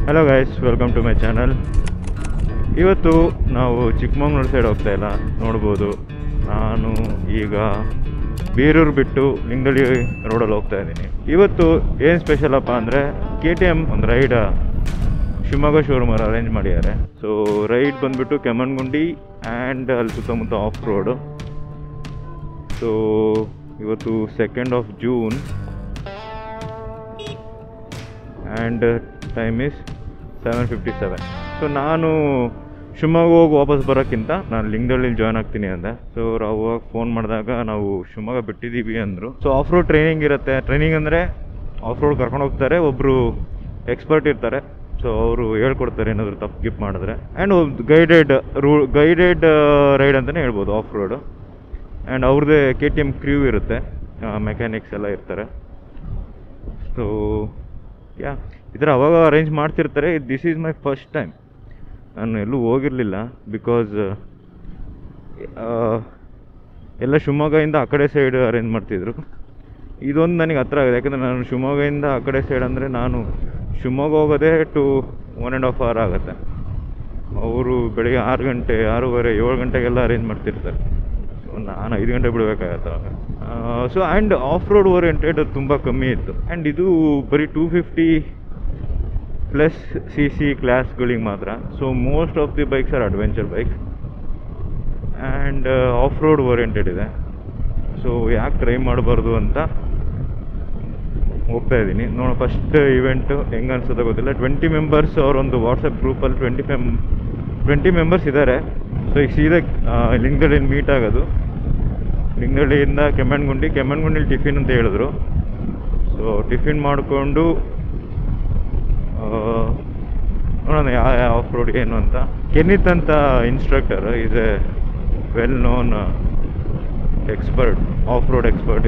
Hello guys, welcome to my channel. ಇವತ್ತು ನಾವು Chikmagalur side ಹೋಗ್ತಾ ಇಲ್ಲ, ನೋಡ್ಬೋದು. ನಾನು ಈಗ ಬೀರೂರು ಬಿಟ್ಟು ಲಿಂಗಳಿ ರೋಡಲ್ಲಿ ಹೋಗ್ತಾ ಇದ್ದೀನಿ. ಇವತ್ತು ಏನು ಸ್ಪೆಷಲಪ್ಪ ಅಂದರೆ KTM ಒಂದು ರೈಡ್ ಶಿವಮೊಗ್ಗ ಶೋರೂಮಲ್ಲಿ ಅರೇಂಜ್ ಮಾಡಿದ್ದಾರೆ. ಸೊ ರೈಡ್ ಬಂದುಬಿಟ್ಟು ಕೆಮ್ಮಣ್ಣುಗುಂಡಿ ಆ್ಯಂಡ್ ಅಲ್ಲಿ ಸುತ್ತಮುತ್ತ ಆಫ್ ರೋಡು. ಸೊ ಇವತ್ತು 2nd of June and time is 7:57. So ನಾನು ಶಿವಮೊಗ್ಗ ಹೋಗಿ ವಾಪಸ್ ಬರೋಕ್ಕಿಂತ ನಾನು ಲಿಂಗದಳ್ಳಿಲಿ ಜಾಯ್ನ್ ಆಗ್ತೀನಿ ಅಂದೆ. ಸೊ ಅವಾಗ ಫೋನ್ ಮಾಡಿದಾಗ ನಾವು ಶಿವಮೊಗ್ಗ ಬಿಟ್ಟಿದ್ದೀವಿ ಅಂದರು. ಸೊ ಆಫ್ ರೋಡ್ ಟ್ರೈನಿಂಗ್ ಇರುತ್ತೆ. ಟ್ರೈನಿಂಗ್ ಅಂದರೆ ಆಫ್ ರೋಡ್ ಕರ್ಕೊಂಡು ಹೋಗ್ತಾರೆ, ಒಬ್ಬರು ಎಕ್ಸ್ಪರ್ಟ್ ಇರ್ತಾರೆ. ಸೊ ಅವರು ಹೇಳ್ಕೊಡ್ತಾರೆ ಏನಾದರೂ ತಪ್ಪು ಗಿಪ್ ಮಾಡಿದ್ರೆ. ಆ್ಯಂಡ್ ಗೈಡೆಡ್ ರೈಡ್ ಅಂತಲೇ ಹೇಳ್ಬೋದು ಆಫ್ ರೋಡು. ಆ್ಯಂಡ್ ಅವ್ರದ್ದೇ KTM ಕ್ರ್ಯೂ ಇರುತ್ತೆ, ಮೆಕ್ಯಾನಿಕ್ಸ್ ಎಲ್ಲ ಇರ್ತಾರೆ. ಸೊ ಈ ಥರ ಅವಾಗ ಅರೇಂಜ್ ಮಾಡ್ತಿರ್ತಾರೆ. This is my first time. ನಾನು ಎಲ್ಲೂ ಹೋಗಿರಲಿಲ್ಲ, ಬಿಕಾಸ್ ಎಲ್ಲ ಶಿವಮೊಗ್ಗದಿಂದ ಆ ಕಡೆ ಸೈಡ್ ಅರೇಂಜ್ ಮಾಡ್ತಿದ್ರು. ಇದೊಂದು ನನಗೆ ಹತ್ರ ಆಗಿದೆ, ಯಾಕಂದರೆ ನಾನು ಶಿವಮೊಗ್ಗದಿಂದ ಆ ಕಡೆ ಸೈಡ್ ಅಂದರೆ ನಾನು ಶಿವಮೊಗ್ಗ ಹೋಗೋದೇ 1.5 hour ಆಗುತ್ತೆ. ಅವರು ಬೆಳಿಗ್ಗೆ 6 ಗಂಟೆ 6:30 7 ಗಂಟೆಗೆಲ್ಲ ಅರೇಂಜ್ ಮಾಡ್ತಿರ್ತಾರೆ. ಸೊ ನಾನು 5 ಗಂಟೆ ಬಿಡಬೇಕಾಗತ್ತೆ ಅವಾಗ. So and off road oriented ತುಂಬ ಕಮ್ಮಿ ಇತ್ತು. ಆ್ಯಂಡ್ ಇದು ಬರೀ 250+ ಕ್ಲಾಸ್ಗಳಿಗೆ ಮಾತ್ರ. So most of the bikes are adventure bikes and off road oriented ಇದೆ. ಸೊ ಯಾಕೆ ಟ್ರೈ ಮಾಡಬಾರ್ದು ಅಂತ ಹೋಗ್ತಾ ಇದ್ದೀನಿ. ನೋಡೋ ಫಸ್ಟ್ ಇವೆಂಟು ಹೆಂಗೆ ಅನ್ಸುತ್ತೆ ಗೊತ್ತಿಲ್ಲ. 20 ಮೆಂಬರ್ಸ್ ಅವರೊಂದು ವಾಟ್ಸಪ್ ಗ್ರೂಪಲ್ಲಿ 20 ಮೆಂಬರ್ಸ್ ಇದ್ದಾರೆ. ಸೊ ಈಗ ಸೀದಾ ಲಿಂಗದಳ್ಳಿಯಿಂದ ಮೀಟ್ ಆಗೋದು. ಲಿಂಗದಳ್ಳಿಯಿಂದ ಕೆಮ್ಮಣ್ಣುಗುಂಡಿಲಿ ಟಿಫಿನ್ ಅಂತ ಹೇಳಿದ್ರು. ಸೊ ಟಿಫಿನ್ ಮಾಡಿಕೊಂಡು ನೋಡೋಣ ಯಾವ ಆಫ್ ರೋಡ್ ಏನು ಅಂತ. ಕೆನಿತ್ ಅಂತ instructor is a well known expert, off road expert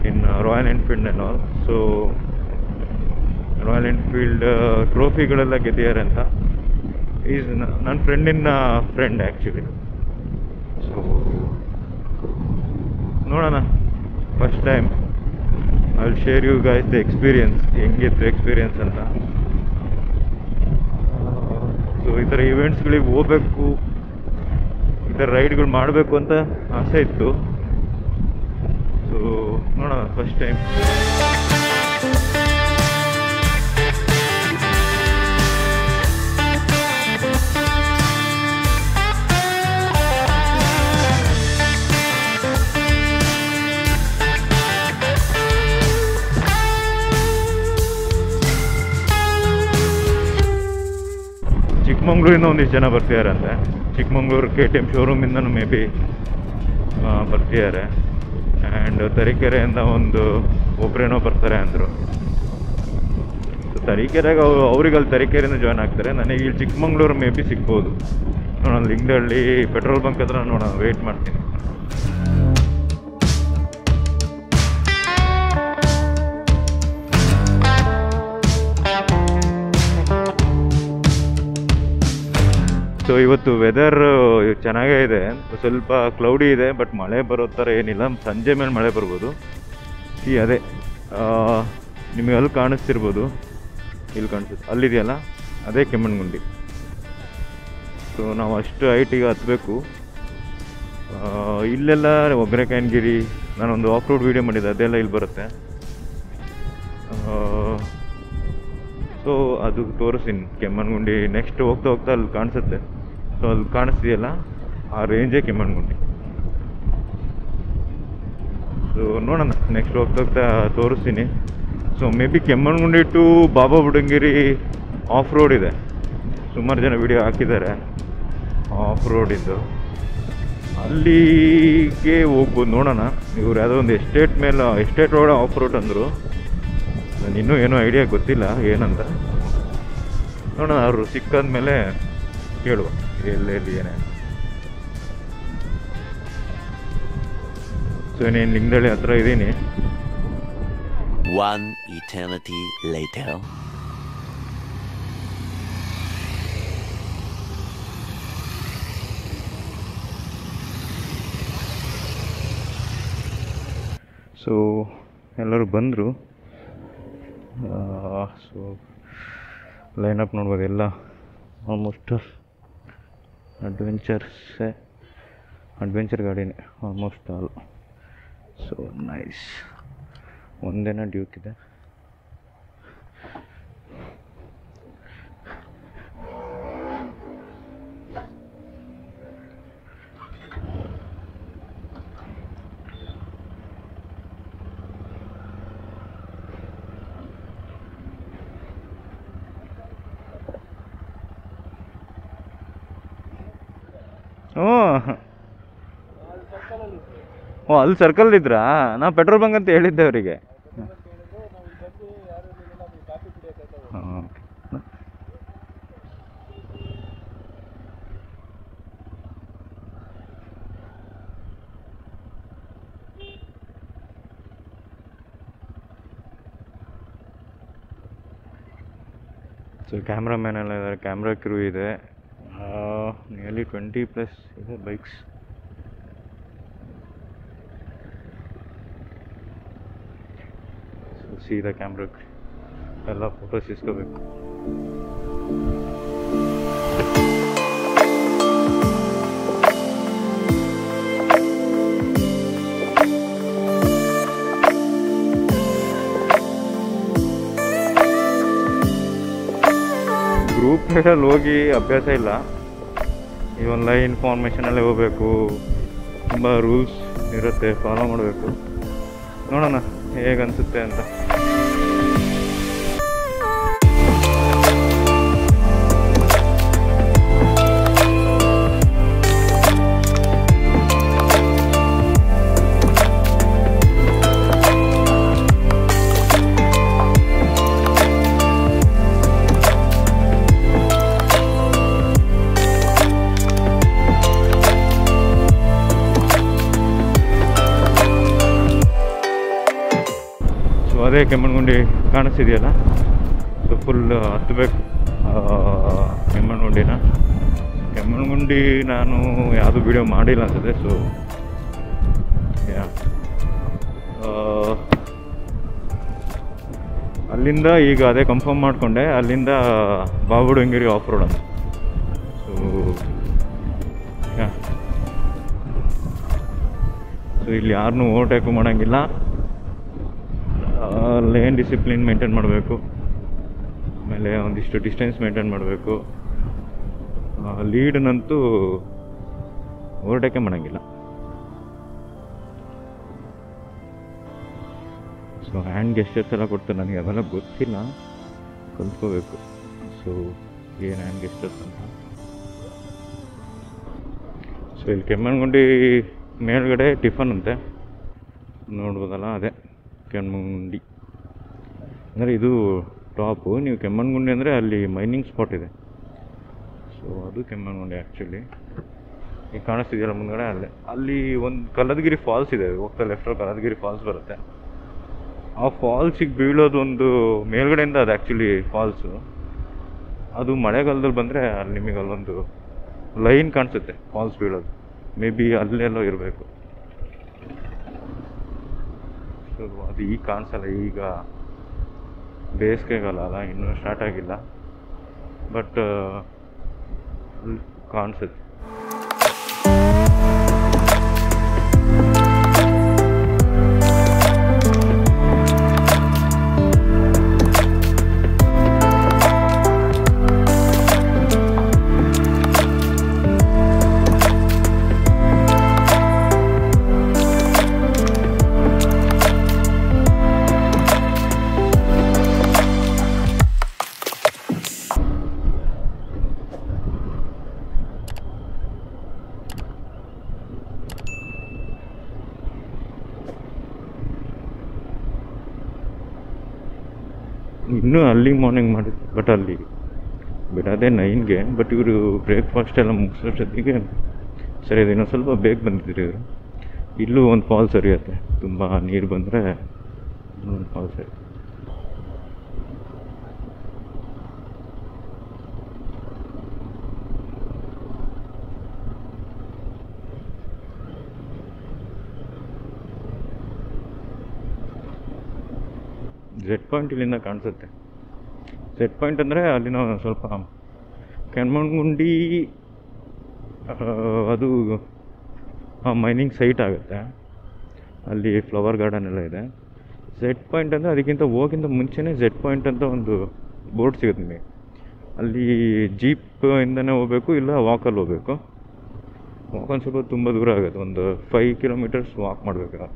in Royal Enfield and all. So Royal Enfield ಟ್ರೋಫಿಗಳೆಲ್ಲ ಗೆದ್ದಿದ್ದಾರೆ ಅಂತ. ಈಸ್ ನನ್ನ ಫ್ರೆಂಡಿನ ಫ್ರೆಂಡ್ ಆ್ಯಕ್ಚುಲಿ. ಸೊ ನೋಡೋಣ, first time I will share you guys the experience, ಹೆಂಗಿತ್ತು experience ಅಂತ. So ಈ ಥರ ಇವೆಂಟ್ಸ್ಗಳಿಗೆ ಹೋಗ್ಬೇಕು, ಈ ಥರ ರೈಡ್ಗಳು ಮಾಡಬೇಕು ಅಂತ ಆಸೆ ಇತ್ತು. ಸೊ ನೋಡೋಣ, ಫಸ್ಟ್ ಟೈಮ್. ಚಿಕ್ಕಮಂಗ್ಳೂರಿಂದ ಒಂದಿಷ್ಟು ಜನ ಬರ್ತಿದಾರಂತೆ. ಚಿಕ್ಕಮಂಗ್ಳೂರು KTM ಶೋರೂಮಿಂದನೂ ಮೇ ಬಿ ಬರ್ತಿದ್ದಾರೆ. ಆ್ಯಂಡ್ ತರೀಕೆರೆಯಿಂದ ಒಬ್ಬರೇನೋ ಬರ್ತಾರೆ ಅಂದರು. ಸೊ ತರೀಕೆರೆಗೆ ಅವ್ರಿಗೆ ಅಲ್ಲಿ ತರೀಕೆರೆಯಿಂದ ಜಾಯ್ನ್ ಆಗ್ತಾರೆ. ನನಗೆ ಇಲ್ಲಿ ಚಿಕ್ಕಮಂಗ್ಳೂರು ಮೇ ಬಿ ಸಿಗ್ಬೋದು. ನೋಡೋಣ, ಲಿಂಗದಳ್ಳಿ ಪೆಟ್ರೋಲ್ ಬಂಕ್ ಹತ್ರ ನೋಡೋಣ, ವೆಯ್ಟ್ ಮಾಡ್ತೀನಿ. ಸೊ ಇವತ್ತು ವೆದರ್ ಚೆನ್ನಾಗೇ ಇದೆ, ಸ್ವಲ್ಪ ಕ್ಲೌಡಿ ಇದೆ, ಬಟ್ ಮಳೆ ಬರೋ ಥರ ಏನಿಲ್ಲ. ಸಂಜೆ ಮೇಲೆ ಮಳೆ ಬರ್ಬೋದು. ಅದೇ ನಿಮಗೆ ಅಲ್ಲಿ ಕಾಣಿಸ್ತಿರ್ಬೋದು, ಇಲ್ಲಿ ಕಾಣಿಸುತ್ತೆ, ಅಲ್ಲಿದೆಯಲ್ಲ ಅದೇ ಕೆಮ್ಮಣ್ಣುಗುಂಡಿ. ಸೊ ನಾವು ಅಷ್ಟು ಹೈಟಿಗೆ ಹತ್ತಬೇಕು. ಇಲ್ಲೆಲ್ಲ ಒಗ್ರೆಕಾಯನಗಿರಿ, ನಾನೊಂದು ಆಫ್ ರೋಡ್ ವೀಡಿಯೋ ಮಾಡಿದ್ದೆ, ಅದೆಲ್ಲ ಇಲ್ಲಿ ಬರುತ್ತೆ. ಸೊ ಅದು ತೋರಿಸ್ತೀನಿ ಕೆಮ್ಮಣ್ಣುಗುಂಡಿ. ನೆಕ್ಸ್ಟ್ ಹೋಗ್ತಾ ಹೋಗ್ತಾ ಅಲ್ಲಿ ಕಾಣಿಸುತ್ತೆ. ಸೊ ಅಲ್ಲಿ ಕಾಣಿಸ್ತೀಯಲ್ಲ, ಆ ರೇಂಜೇ ಕೆಮ್ಮಣ್ಣುಗುಂಡಿ. ಸೊ ನೋಡೋಣ, ನೆಕ್ಸ್ಟ್ ಹೋಗ್ತಾ ಹೋಗ್ತಾ ತೋರಿಸ್ತೀನಿ. So maybe Kemmannugundi to Baba Budangiri off road ಇದೆ. ಸುಮಾರು ಜನ ವಿಡಿಯೋ ಹಾಕಿದ್ದಾರೆ ಆಫ್ ರೋಡಿದ್ದು. ಅಲ್ಲಿಗೆ ಹೋಗ್ಬೋದು, ನೋಡೋಣ. ಇವ್ರು ಯಾವುದೋ ಒಂದು ಎಸ್ಟೇಟ್ ರೋಡ್ ಆಫ್ ರೋಡ್ ಅಂದರು. ಇನ್ನೂ ಏನೂ ಐಡಿಯಾ ಗೊತ್ತಿಲ್ಲ ಏನಂತ. ನೋಡೋಣ, ಅವರು ಸಿಕ್ಕಾದ ಮೇಲೆ ಕೇಳುವ ಎಲ್ಲೆಲ್ಲಿ ಏನೇ. ಸೊ ನೀನು ಲಿಂಗದಳ್ಳಿ ಹತ್ರ ಇದ್ದೀನಿ. One eternity later. ಸೊ ಎಲ್ಲರೂ ಬಂದರು. ಸೊ ಲೈನಪ್ ನೋಡ್ಬೋದು, ಎಲ್ಲ ಆಲ್ಮೋಸ್ಟ್ ಅಡ್ವೆಂಚರ್ ಗಾಡಿನೇ ಆಲ್ಮೋಸ್ಟ್ ಆಲ್. So nice. ಒಂದೇನ ಡ್ಯೂಕ್ ಇದೆ. ಓ ಅಲ್ಲಿ ಸರ್ಕಲ್ ಇದ್ರಾ? ನಾವು ಪೆಟ್ರೋಲ್ ಬಂಕ್ ಅಂತ ಹೇಳಿದ್ದೆ ಅವರಿಗೆ. ಹಾಂ, ಸೊ ಕ್ಯಾಮ್ರಾಮ್ಯಾನ್ ಎಲ್ಲ ಇದ್ದಾರೆ, ಕ್ಯಾಮ್ರಾ ಕ್ರೂ ಇದೆ. ನಿಯರ್ಲಿ 20+ ಇದೆ ಬೈಕ್ಸ್. ಸೊ ಸೀದಾ ಕ್ಯಾಮ್ರಾ ಎಲ್ಲ ಫೋಟೋಸ್ ಇಸ್ಕೋಬೇಕು. ಗ್ರೂಪ್ ರೈಡಲ್ಲಿ ಹೋಗಿ ಅಭ್ಯಾಸ ಇಲ್ಲ, ಈ ಒನ್ಲೈನ್ ಇನ್ಫಾರ್ಮೇಷನಲ್ಲೇ ಹೋಗಬೇಕು. ತುಂಬ ರೂಲ್ಸ್ ಇರುತ್ತೆ, ಫಾಲೋ ಮಾಡಬೇಕು. ನೋಡೋಣ ಹೇಗನ್ಸುತ್ತೆ ಅಂತ. ಅದೇ ಕೆಮ್ಮಣ್ಣುಗುಂಡಿ ಕಾಣಿಸ್ತಿದೆಯಲ್ಲ, ಸೊ ಫುಲ್ ಹತ್ತಬೇಕು ಕೆಮ್ಮಣ್ಣುಗುಂಡಿನ. ಕೆಮ್ಮಣ್ಣುಗುಂಡಿ ನಾನು ಯಾವುದು ವೀಡಿಯೋ ಮಾಡಿಲ್ಲ ಅನ್ಸುತ್ತೆ. ಸೊ ಅಲ್ಲಿಂದ ಈಗ ಅದೇ ಕನ್ಫರ್ಮ್ ಮಾಡಿಕೊಂಡೆ, ಅಲ್ಲಿಂದ ಬಾಬುಡಂಗೇರಿ ಆಫ್ ರೋಡ್ ಅಂತ. ಸೊ ಇಲ್ಲಿ ಯಾರನ್ನೂ ಓವರ್ಟೇಕು ಮಾಡೋಂಗಿಲ್ಲ, ಲೇನ್ ಡಿಸಿಪ್ಲಿನ್ ಮೇಂಟೈನ್ ಮಾಡಬೇಕು, ಆಮೇಲೆ ಒಂದಿಷ್ಟು ಡಿಸ್ಟೆನ್ಸ್ ಮೇಂಟೈನ್ ಮಾಡಬೇಕು. ಲೀಡ್ನಂತೂ ಓವರ್ಟೇಕೆ ಮಾಡೋಂಗಿಲ್ಲ. ಸೊ ಹ್ಯಾಂಡ್ ಗೆಸ್ಟರ್ಸ್ ಎಲ್ಲ ಕೊಡ್ತಾರೆ, ನನಗೆ ಅವೆಲ್ಲ ಗೊತ್ತಿಲ್ಲ, ಕಲ್ತ್ಕೋಬೇಕು. ಸೊ ಏನು ಹ್ಯಾಂಡ್ ಗೆಸ್ಟರ್ಸ್ ಅಂತ. ಸೊ ಇಲ್ಲಿ ಕೆಮ್ಮಣ್ಣುಗುಂಡಿ ಮೇಲ್ಗಡೆ ಟಿಫನ್ ಅಂತೆ, ನೋಡ್ಬೋದಲ್ಲ, ಅದೇ ಕೆಮ್ಮಣ್ಣುಗುಂಡಿ ಅಂದರೆ ಇದು ಟಾಪು. ನೀವು ಕೆಮ್ಮಣ್ಣುಗುಂಡಿ ಅಂದರೆ ಅಲ್ಲಿ ಮೈನಿಂಗ್ ಸ್ಪಾಟ್ ಇದೆ. ಸೊ ಅದು ಕೆಮ್ಮಣ್ಣುಗುಂಡಿ ಆ್ಯಕ್ಚುಲಿ. ಈಗ ಕಾಣಿಸ್ತಿದೆಯಲ್ಲ ಮುಂದ್ಗಡೆ, ಅಲ್ಲಿ ಒಂದು ಕಲ್ಲದಗಿರಿ ಫಾಲ್ಸ್ ಇದೆ, ಹೋಗ್ತಾ ಲೆಫ್ಟಲ್ಲಿ ಕಲ್ಲದಗಿರಿ ಫಾಲ್ಸ್ ಬರುತ್ತೆ. ಆ ಫಾಲ್ಸಿಗೆ ಬೀಳೋದು ಒಂದು ಮೇಲ್ಗಡೆಯಿಂದ, ಅದು ಆ್ಯಕ್ಚುಲಿ ಫಾಲ್ಸು. ಅದು ಮಳೆಗಾಲದಲ್ಲಿ ಬಂದರೆ ಅಲ್ಲಿ ನಿಮಗೆ ಅಲ್ಲೊಂದು ಲೈನ್ ಕಾಣಿಸುತ್ತೆ ಫಾಲ್ಸ್ ಬೀಳೋದು, ಮೇ ಬಿ ಅಲ್ಲೆಲ್ಲೋ ಇರಬೇಕು. ಸೊ ಅದು ಈಗ ಕಾಣಿಸಲ್ಲ, ಈಗ ಬೇಸಿಗೆಗಾಲ ಅಲ್ಲ, ಇನ್ನೂ ಸ್ಟಾರ್ಟ್ ಆಗಿಲ್ಲ, ಬಟ್ ಕಾಣಿಸುತ್ತೆ. ಇನ್ನೂ ಅಲ್ಲಿ ಮಾರ್ನಿಂಗ್ ಮಾಡಿದ್ರು, ಬಟ್ ಅಲ್ಲಿ ಬಿಡೋದೇ 9ಗೆ. ಬಟ್ ಇವರು ಬ್ರೇಕ್ಫಾಸ್ಟ್ ಎಲ್ಲ ಮುಗಿಸೋಷ್ಟೊತ್ತಿಗೆ ಸರಿ, ಅದು ಇನ್ನೊಂದು ಸ್ವಲ್ಪ ಬೇಗ ಬಂದಿದ್ರು ಇವರು. ಇಲ್ಲೂ ಒಂದು ಫಾಲ್ಸ್ ಹರಿಯುತ್ತೆ, ತುಂಬ ನೀರು ಬಂದರೆ ಒಂದು ಫಾಲ್ಸ್ ಹರಿಯುತ್ತೆ. ಜೆಟ್ ಪಾಯಿಂಟ್ ಇಲ್ಲಿಂದ ಕಾಣಿಸುತ್ತೆ. ಸೆಟ್ ಪಾಯಿಂಟ್ ಅಂದರೆ ಅಲ್ಲಿನ ಸ್ವಲ್ಪ ಕೆಮ್ಮಣ್ಣುಗುಂಡಿ ಅದು ಮೈನಿಂಗ್ ಸೈಟ್ ಆಗುತ್ತೆ. ಅಲ್ಲಿ ಫ್ಲವರ್ ಗಾರ್ಡನ್ ಎಲ್ಲ ಇದೆ. ಸೆಟ್ ಪಾಯಿಂಟ್ ಅಂದರೆ ಅದಕ್ಕಿಂತ ಹೋಗಿಂತ ಮುಂಚೆನೇ ಸೆಟ್ ಪಾಯಿಂಟ್ ಅಂತ ಒಂದು ಬೋರ್ಡ್ ಸಿಗುತ್ತೆ ನಿಮಗೆ. ಅಲ್ಲಿ ಜೀಪ್ ಇಂದನೇ ಹೋಗ್ಬೇಕು, ಇಲ್ಲ ವಾಕಲ್ಲಿ ಹೋಗ್ಬೇಕು. ವಾಕಲ್ಲಿ ಸ್ವಲ್ಪ ತುಂಬ ದೂರ ಆಗುತ್ತೆ, ಒಂದು 5 ಕಿಲೋಮೀಟರ್ಸ್ ವಾಕ್ ಮಾಡಬೇಕು.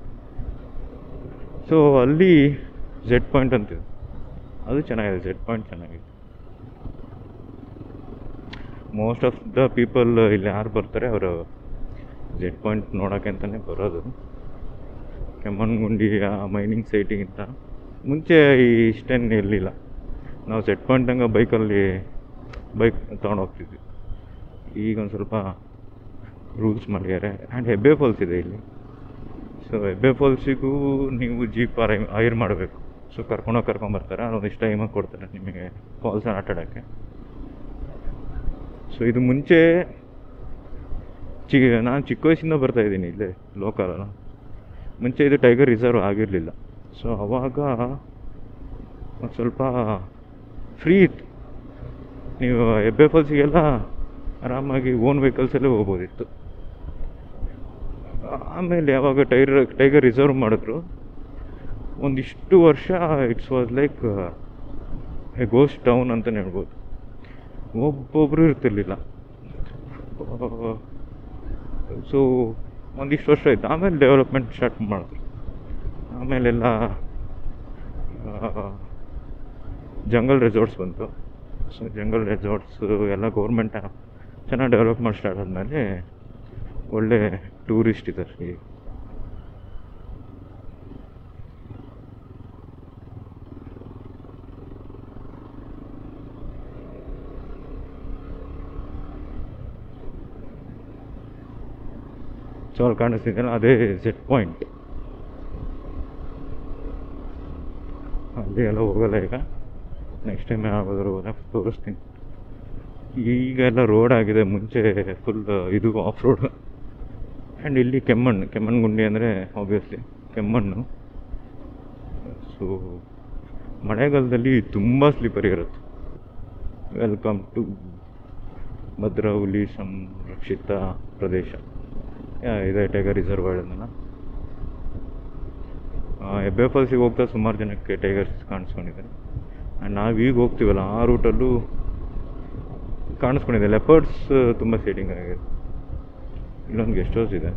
ಸೊ ಅಲ್ಲಿ ಜೆಡ್ ಪಾಯಿಂಟ್ ಅಂತಿದೆ, ಅದು ಚೆನ್ನಾಗಿದೆ. ಜೆಡ್ ಪಾಯಿಂಟ್ ಚೆನ್ನಾಗಿದೆ. ಮೋಸ್ಟ್ ಆಫ್ ದ ಪೀಪಲ್ ಇಲ್ಲಿ ಯಾರು ಬರ್ತಾರೆ ಅವರು ಜೆಡ್ ಪಾಯಿಂಟ್ ನೋಡೋಕ್ಕೆ ಅಂತಲೇ ಬರೋದು. ಕೆಮ್ಮಣ್ಣುಗುಂಡಿ ಮೈನಿಂಗ್ ಸೈಟಿಗಿಂತ ಮುಂಚೆ ಇಷ್ಟೇನು ಇರಲಿಲ್ಲ. ನಾವು ಸೆಟ್ ಪಾಯಿಂಟ್ ಹಂಗೆ ಬೈಕ್ ತೊಗೊಂಡು ಹೋಗ್ತಿದ್ವಿ. ಈಗ ಒಂದು ಸ್ವಲ್ಪ ರೂಲ್ಸ್ ಮಾಡಿದ್ದಾರೆ. ಆ್ಯಂಡ್ ಹೆಬ್ಬೆ ಫಾಲ್ಸ್ ಇದೆ ಇಲ್ಲಿ. ಸೊ ಹೆಬ್ಬೆ ಫಾಲ್ಸಿಗೂ ನೀವು ಜೀಪ್ ಹೈರ್ ಮಾಡಬೇಕು. ಸೊ ಕರ್ಕೊಂಬರ್ತಾರೆ, ಅದೊಂದಿಷ್ಟು ಟೈಮಾಗಿ ಕೊಡ್ತಾರೆ ನಿಮಗೆ ಫಾಲ್ಸನ್ನು ಆಟಾಡೋಕ್ಕೆ. ಸೊ ಇದು ಮುಂಚೆ ನಾನು ಚಿಕ್ಕ ವಯಸ್ಸಿಂದ ಬರ್ತಾಯಿದ್ದೀನಿ ಇಲ್ಲೇ ಲೋಕಲಲ್ಲ. ಮುಂಚೆ ಇದು ಟೈಗರ್ ರಿಸರ್ವ್ ಆಗಿರಲಿಲ್ಲ. ಸೊ ಅವಾಗ ಒಂದು ಸ್ವಲ್ಪ ಫ್ರೀ ಇತ್ತು. ನೀವು ಹೆಬ್ಬೆ ಫಾಲ್ಸಿಗೆಲ್ಲ ಆರಾಮಾಗಿ ಓನ್ ವೆಹಿಕಲ್ಸಲ್ಲೇ ಹೋಗ್ಬೋದಿತ್ತು. ಆಮೇಲೆ ಯಾವಾಗ ಟೈಗರ್ ರಿಸರ್ವ್ ಮಾಡಿದ್ರು ಒಂದಿಷ್ಟು ವರ್ಷ it's was like A ghost town ಅಂತಲೇ ಹೇಳ್ಬೋದು. ಒಬ್ಬೊಬ್ಬರು ಇರ್ತಿರ್ಲಿಲ್ಲ. ಸೊ ಒಂದಿಷ್ಟು ವರ್ಷ ಆಯಿತು. ಆಮೇಲೆ ಡೆವಲಪ್ಮೆಂಟ್ ಸ್ಟಾರ್ಟ್ ಮಾಡಿದ್ರು. ಆಮೇಲೆಲ್ಲ ಜಂಗಲ್ ರೆಸಾರ್ಟ್ಸ್ ಬಂತು. ಸೊ ಜಂಗಲ್ ರೆಸಾರ್ಟ್ಸು ಎಲ್ಲ ಗೌರ್ಮೆಂಟ್ ಚೆನ್ನಾಗಿ ಡೆವಲಪ್ ಮಾಡಿ ಸ್ಟಾರ್ಟ್ ಆದಮೇಲೆ ಒಳ್ಳೆ ಟೂರಿಸ್ಟ್ ಇದ್ದಾರೆ ಈಗ. ಸೊ ಅಲ್ಲಿ ಕಾಣಿಸ್ತಿದ್ದಲ್ಲ ಅದೇ ಸೆಟ್ ಪಾಯಿಂಟ್. ಅಲ್ಲಿ ಎಲ್ಲ ಹೋಗಲ್ಲ ಈಗ. ನೆಕ್ಸ್ಟ್ ಟೈಮ್ ಯಾವಾಗಾದ್ರೂ ಹೋದಾಗ ತೋರಿಸ್ತೀನಿ. ಈಗೆಲ್ಲ ರೋಡ್ ಆಗಿದೆ, ಮುಂಚೆ ಫುಲ್ ಇದು ಆಫ್ ರೋಡ್. ಆ್ಯಂಡ್ ಇಲ್ಲಿ ಕೆಮ್ಮಣ್ಣುಗುಂಡಿ ಅಂದರೆ ಆಬ್ವಿಯಸ್ಲಿ ಕೆಮ್ಮಣ್ಣು. ಸೊ ಮಳೆಗಾಲದಲ್ಲಿ ತುಂಬ ಸ್ಲಿಪ್ಪರಿ ಇರುತ್ತೆ. ವೆಲ್ಕಮ್ ಟು ಭದ್ರಾ ಹುಲಿ ಸಂರಕ್ಷಿತ ಪ್ರದೇಶ. ಇದೆ ಟೈಗರ್ ರಿಸರ್ವ್ ಹೇಳಿದ್ನಲ್ಲ. ಹೆಬ್ಬೆ ಫಾಲ್ಸಿಗೆ ಹೋಗ್ತಾ ಸುಮಾರು ಜನಕ್ಕೆ ಟೈಗರ್ಸ್ ಕಾಣಿಸ್ಕೊಂಡಿದ್ದಾರೆ. ಆ್ಯಂಡ್ ನಾವೀಗ ಹೋಗ್ತೀವಲ್ಲ ಆ ರೂಟಲ್ಲೂ ಕಾಣಿಸ್ಕೊಂಡಿದೆ. ಲೆಪರ್ಡ್ಸ್ ತುಂಬ ಸೈಟಿಂಗ್ ಆಗಿದೆ. ಇಲ್ಲೊಂದು ಗೆಸ್ಟ್ ಹೌಸ್ ಇದೆ.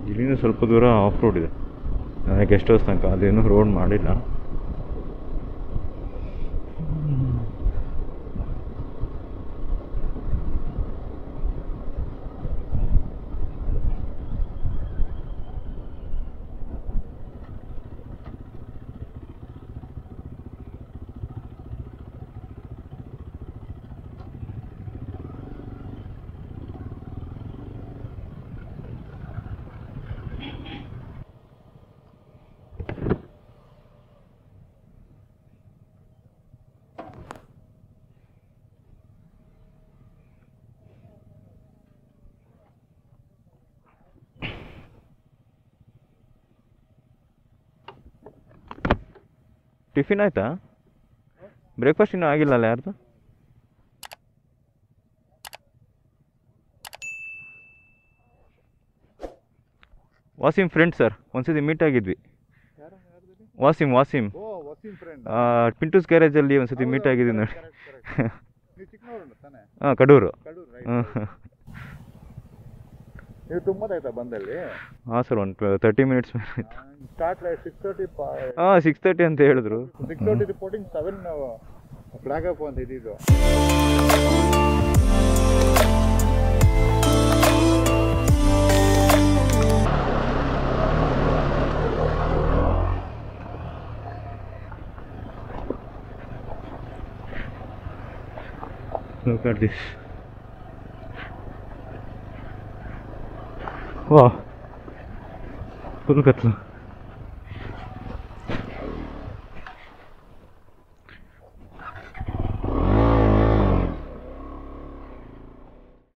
ಇಲ್ಲಿಂದ ಸ್ವಲ್ಪ ದೂರ ಆಫ್ ರೋಡ್ ಇದೆ ಗೆಸ್ಟ್ ಹೌಸ್ ತನಕ. ಅದೇನು ರೋಡ್ ಮಾಡಿಲ್ಲ. ಟಿಫಿನ್ ಆಯ್ತಾ? ಬ್ರೇಕ್ಫಾಸ್ಟ್ ಇನ್ನೂ ಆಗಿಲ್ಲಲ್ಲ ಯಾರ್ದು? ವಾಸಿಮ್ ಫ್ರೆಂಡ್ ಸರ್, ಒಂದ್ಸತಿ ಮೀಟ್ ಆಗಿದ್ವಿ. ವಾಸಿಮ್ ಪಿಂಟೂಸ್ ಗ್ಯಾರೇಜಲ್ಲಿ ಒಂದ್ಸತಿ ಮೀಟ್ ಆಗಿದ್ವಿ ನೋಡಿ. ಹಾಂ, ಕಡೂರು. ನೀವು ತುಂಬದಾಯ್ತಾ ಬಂದಲ್ಲಿ ಹಾಂ ಸರ್ ಒಂದು 30 ಮಿನಿಟ್ಸ್ ಮೇಲೆ ಆಯಿತು. ಸ್ಟಾರ್ಟ್ 6:30 ಹಾಂ 6:30 ಅಂತ ಹೇಳಿದ್ರು. 6:30 ರಿಪೋರ್ಟಿಂಗ್ 7 ಫ್ಲಾಗ್ ಆಫ್ ಅಂತ ಇದ್ದಿದ್ದು. Look at this. Wow. Full katla.